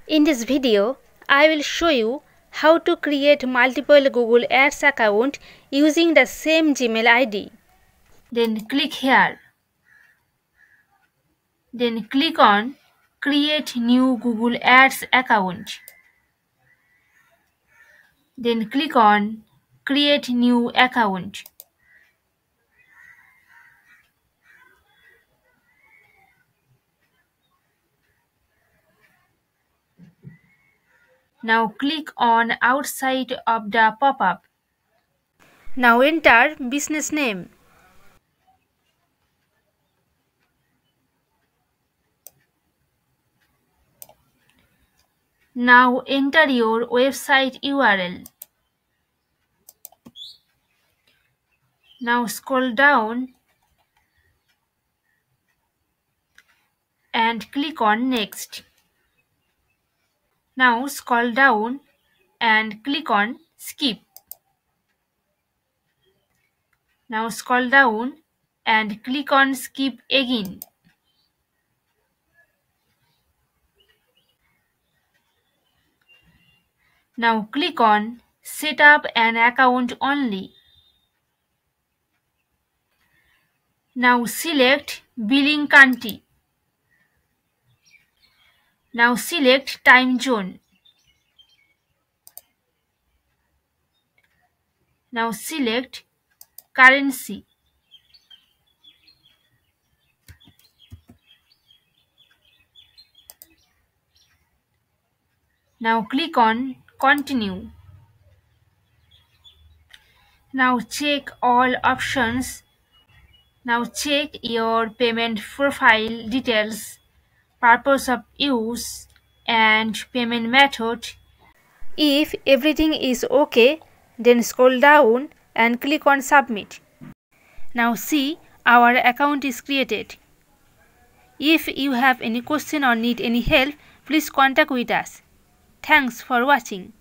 In this video, I will show you how to create multiple Google Ads account using the same Gmail ID. Then click here. Then click on Create New Google Ads Account. Then click on Create New Account. Now click on outside of the pop-up. Now enter business name. Now enter your website URL. Now scroll down and click on Next. Now scroll down and click on Skip. Now scroll down and click on Skip again. Now click on Set up an account only. Now select billing country. Now select time zone. Now select currency. Now click on Continue. Now check all options. Now check your payment profile details, purpose of use, and payment method. If everything is okay, then scroll down and click on Submit. Now see, our account is created. If you have any question or need any help, please contact with us. Thanks for watching.